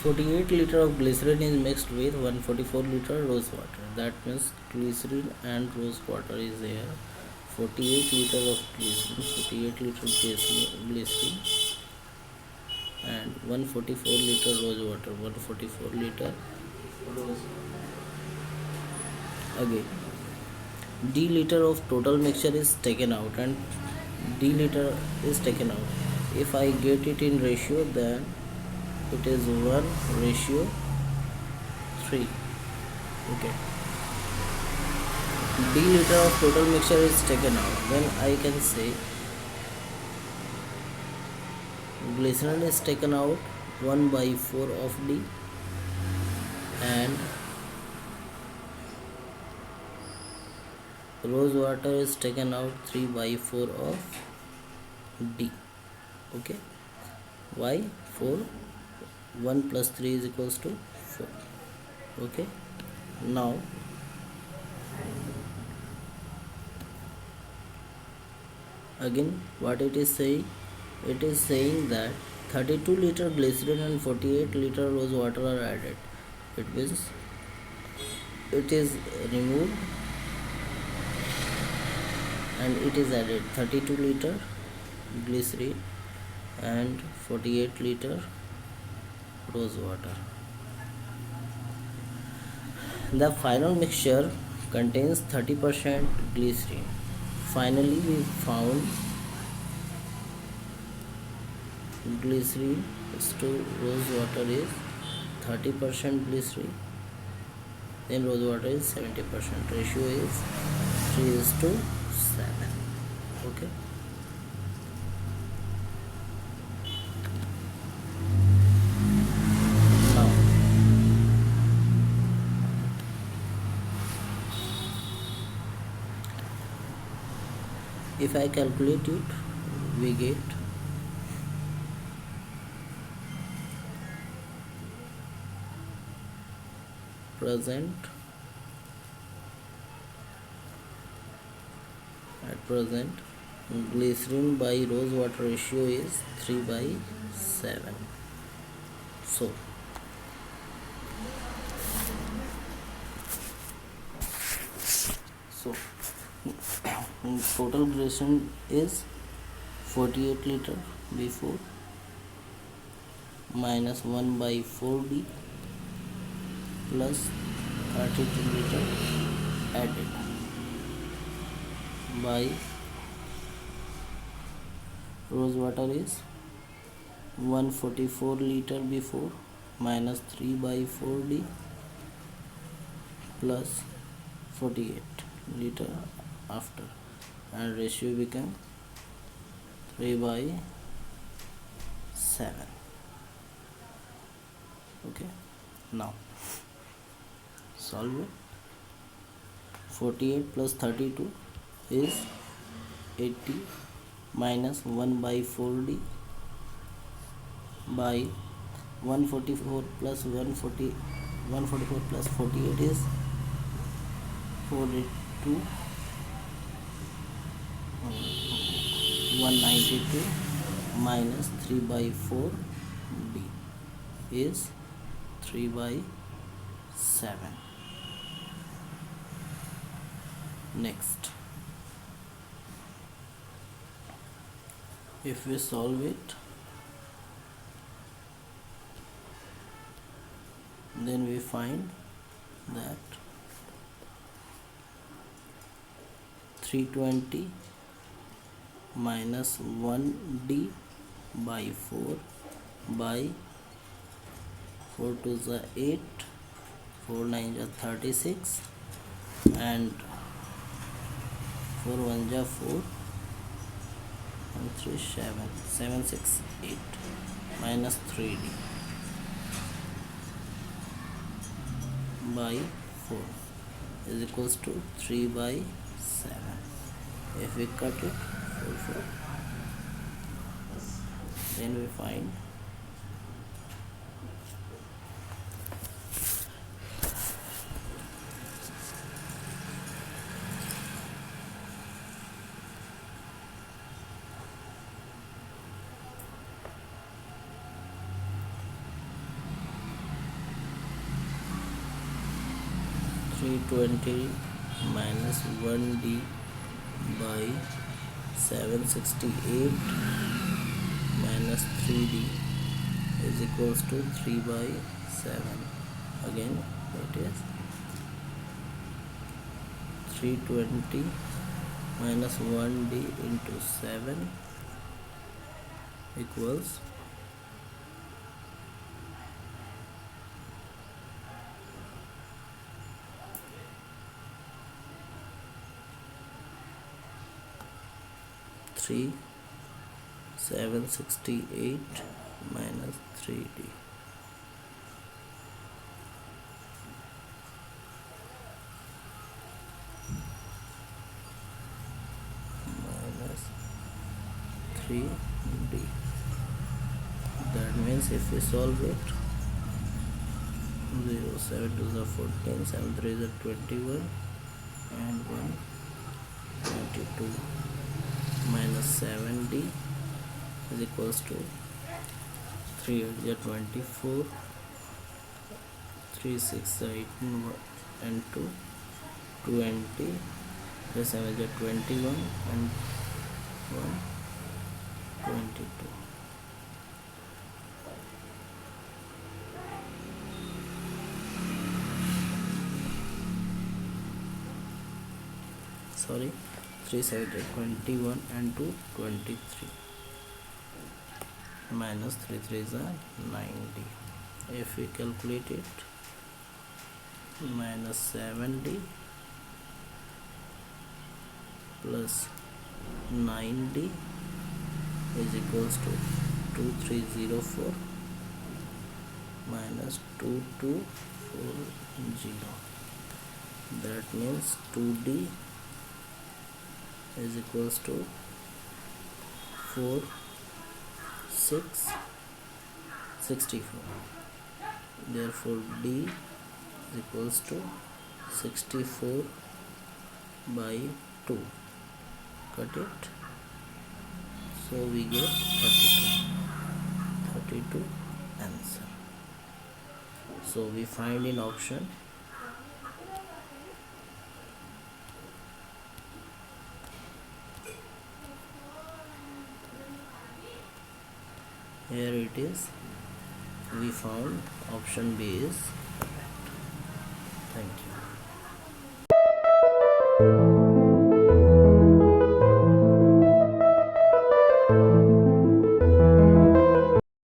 48 liter of glycerin is mixed with 144 liter rose water. That means glycerin and rose water is here. 48 liter of glycerin, 48 liter glycerin and 144 liter rose water, 144 liter rose water. Again, d liter of total mixture is taken out and d liter is taken out. If I get it in ratio, then it is 1:3. Okay, d liter of total mixture is taken out, then I can say glycerin is taken out 1/4 of d and rose water is taken out 3/4 of d. Okay, why? 4, 1 plus 3 is equals to 4. Okay, now again what it is saying? It is saying that 32 liter glycerin and 48 liter rose water are added. It means it is removed and it is added 32 liter glycerin and 48 liter rose water. The final mixture contains 30% glycerin. Finally, we found glycerin to rose water is 30% glycerin, then rose water is 70%. Ratio is 3:7. Okay. Now, if I calculate it, we get at present glycerin by rose water ratio is 3/7. So total glycerin is 48 liter before minus 1/4d plus 32 liter added by rose water is 144 liter before minus 3/4d plus 48 liter after, and ratio become 3/7. Okay, now solve it. 48 plus 32 is 80 minus 1/4d by 144 plus 48 is 42, 192 minus 3/4d is 3/7. Next, if we solve it, then we find that 320 minus 1d by 4 by 4 to the 8, 4 9 is 36 and 4 1 is 4 and 3 7, 7 6 8 minus 3d by 4 is equals to 3/7. If we cut it 4 4, then we find 320 minus 1d by 768 minus 3d is equals to 3 by 7. Again it is 320 minus 1d into 7 equals 768 minus 3d minus 3d. That means if we solve it, 0 7 to the 14, 7 3 is 21 and 1 22 minus 7d is equals to 3 8 is 24, 3 6 is 18 and 2 20 plus 7 is 21 and 1 22. Sorry, 3 7 is 21 and 2 23 minus 3 3 is 90. If we calculate it, minus 7d plus 9d is equals to 2304 minus 2240. That means 2d is equals to 4 6 64. Therefore d is equals to 64 by 2. Cut it, so we get 32 answer. So we find in option here it is. We found option B is correct. Thank you.